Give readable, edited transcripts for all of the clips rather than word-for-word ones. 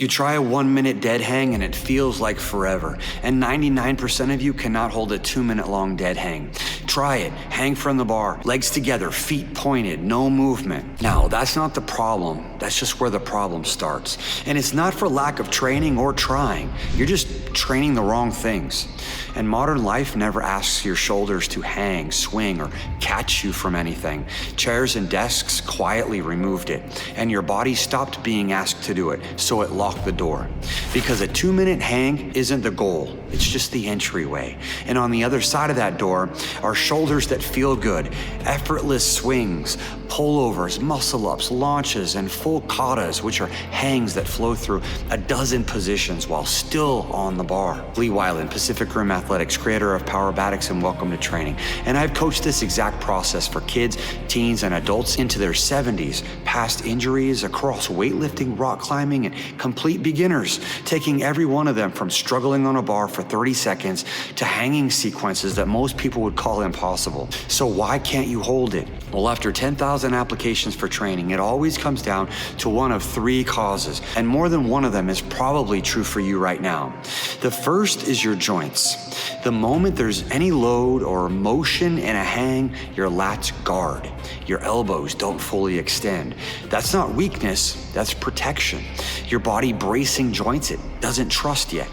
You try a 1-minute dead hang and it feels like forever, and 99% of you cannot hold a 2-minute long dead hang. Try it, hang from the bar, legs together, feet pointed, no movement. Now, that's not the problem, that's just where the problem starts. And it's not for lack of training or trying, you're just training the wrong things. And modern life never asks your shoulders to hang, swing, or catch you from anything. Chairs and desks quietly removed it, and your body stopped being asked to do it, so it locked the door. Because a 2-minute hang isn't the goal, it's just the entryway. And on the other side of that door are shoulders that feel good, effortless swings, pullovers, muscle-ups, launches, and full katas, which are hangs that flow through a dozen positions while still on the bar. Lee Weiland, Pacific Rim Athletics, creator of Powerbatics, and welcome to training. And I've coached this exact process for kids, teens, and adults into their 70s, past injuries, across weightlifting, rock climbing, and complete beginners, taking every one of them from struggling on a bar for 30 seconds to hanging sequences that most people would call impossible. So why can't you hold it? Well, after 10,000 applications for training, it always comes down to one of 3 causes, and more than one of them is probably true for you right now. The first is your joints. The moment there's any load or motion in a hang, your lats guard. Your elbows don't fully extend. That's not weakness, that's protection. Your body bracing joints it doesn't trust yet.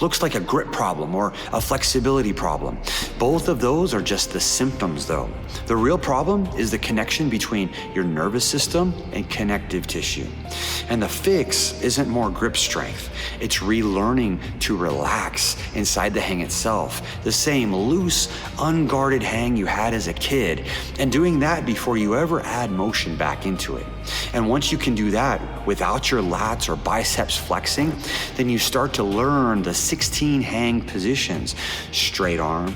Looks like a grip problem or a flexibility problem. Both of those are just the symptoms though. The real problem is the connection between your nervous system and connective tissue. And the fix isn't more grip strength. It's relearning to relax inside the hang itself. The same loose, unguarded hang you had as a kid, and doing that before you ever add motion back into it. And once you can do that without your lats or biceps flexing, then you start to learn the 16 hang positions: straight arm,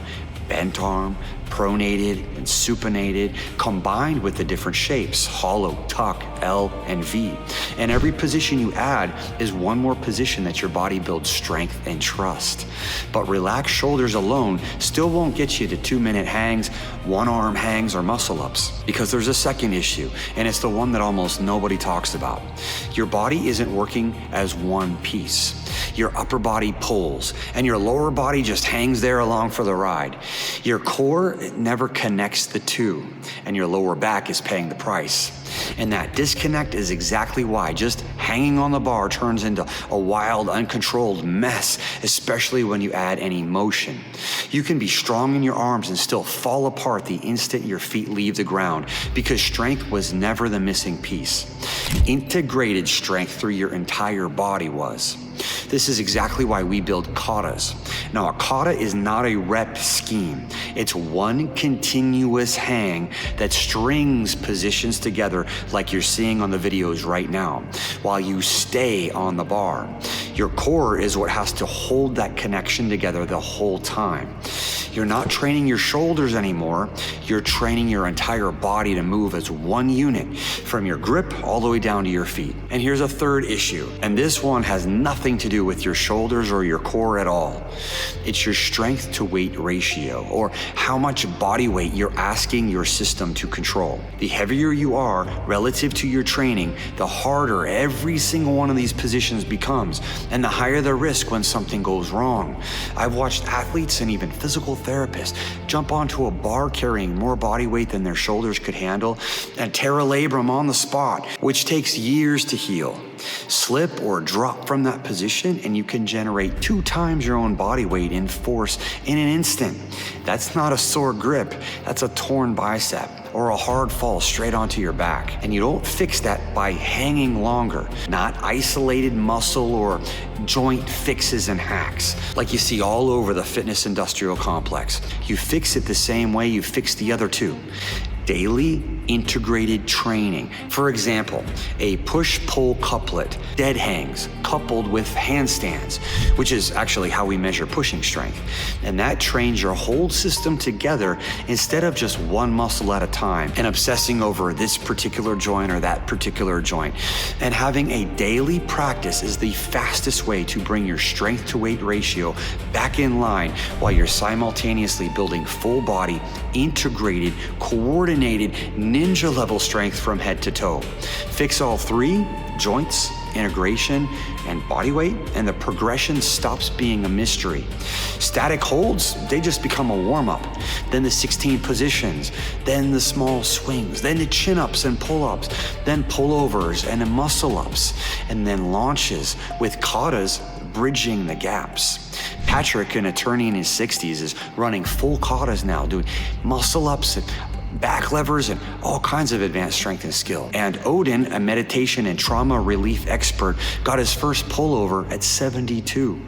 bent arm, pronated, and supinated, combined with the different shapes: hollow, tuck, L, and V. And every position you add is one more position that your body builds strength and trust. But relaxed shoulders alone still won't get you to 2-minute hangs, 1-arm hangs, or muscle-ups. Because there's a second issue, and it's the one that almost nobody talks about. Your body isn't working as one piece. Your upper body pulls, and your lower body just hangs there along for the ride. Your core never connects the two, and your lower back is paying the price. And that disconnect is exactly why just hanging on the bar turns into a wild, uncontrolled mess, especially when you add any motion. You can be strong in your arms and still fall apart the instant your feet leave the ground, because strength was never the missing piece. Integrated strength through your entire body was. This is exactly why we build katas. Now, a kata is not a rep scheme. It's one continuous hang that strings positions together like you're seeing on the videos right now, while you stay on the bar. Your core is what has to hold that connection together the whole time. You're not training your shoulders anymore, you're training your entire body to move as one unit, from your grip all the way down to your feet. And here's a third issue, and this one has nothing to do with your shoulders or your core at all. It's your strength to weight ratio, or how much body weight you're asking your system to control. The heavier you are relative to your training, the harder every single one of these positions becomes, and the higher the risk when something goes wrong. I've watched athletes and even physical therapists jump onto a bar carrying more body weight than their shoulders could handle and tear a labrum on the spot, which takes years to heal. Slip or drop from that position and you can generate 2 times your own body weight in force in an instant. That's not a sore grip, that's a torn bicep or a hard fall straight onto your back. And you don't fix that by hanging longer, not isolated muscle or joint fixes and hacks like you see all over the fitness industrial complex. You fix it the same way you fix the other 2. Daily integrated training. For example, a push-pull couplet, dead hangs, coupled with handstands, which is actually how we measure pushing strength. And that trains your whole system together instead of just one muscle at a time and obsessing over this particular joint or that particular joint. And having a daily practice is the fastest way to bring your strength to weight ratio back in line while you're simultaneously building full body, integrated, coordinated, ninja level strength from head to toe. Fix all 3, joints, integration, and body weight, and the progression stops being a mystery. Static holds, they just become a warm-up. Then the 16 positions, then the small swings, then the chin-ups and pull-ups, then pullovers and muscle-ups, and then launches with katas bridging the gaps. Patrick, an attorney in his 60s, is running full katas now, doing muscle-ups and back levers and all kinds of advanced strength and skill. And Odin, a meditation and trauma relief expert, got his first pullover at 72.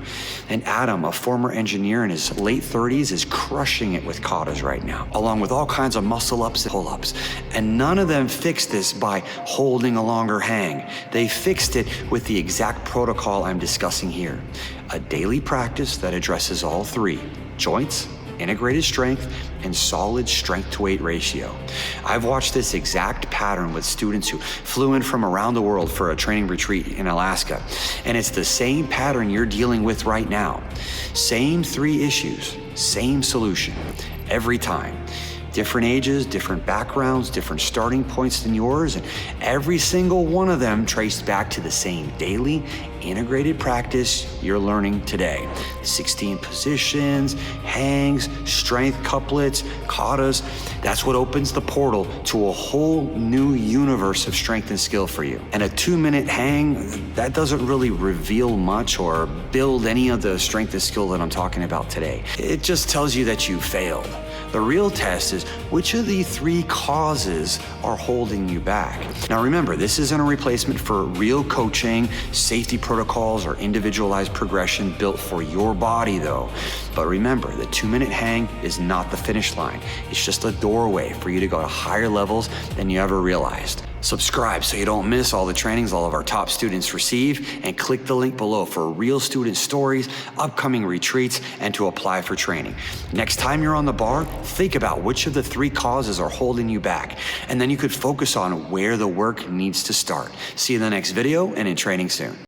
And Adam, a former engineer in his late 30s, is crushing it with katas right now, along with all kinds of muscle ups and pull ups. And none of them fixed this by holding a longer hang. They fixed it with the exact protocol I'm discussing here. A daily practice that addresses all three: joints, integrated strength, and solid strength to weight ratio. I've watched this exact pattern with students who flew in from around the world for a training retreat in Alaska, and it's the same pattern you're dealing with right now. Same three issues, same solution, every time. Different ages, different backgrounds, different starting points than yours, and every single one of them traced back to the same daily integrated practice you're learning today. 16 positions, hangs, strength couplets, katas. That's what opens the portal to a whole new universe of strength and skill for you. And a 2-minute hang, that doesn't really reveal much or build any of the strength and skill that I'm talking about today. It just tells you that you failed. The real test is which of the three causes are holding you back. Now remember, this isn't a replacement for real coaching, safety protocols, or individualized progression built for your body though. But remember, the 2-minute hang is not the finish line. It's just a doorway for you to go to higher levels than you ever realized. Subscribe so you don't miss all the trainings all of our top students receive, and click the link below for real student stories, upcoming retreats, and to apply for training. Next time you're on the bar, think about which of the three causes are holding you back, and then you could focus on where the work needs to start. See you in the next video and in training soon.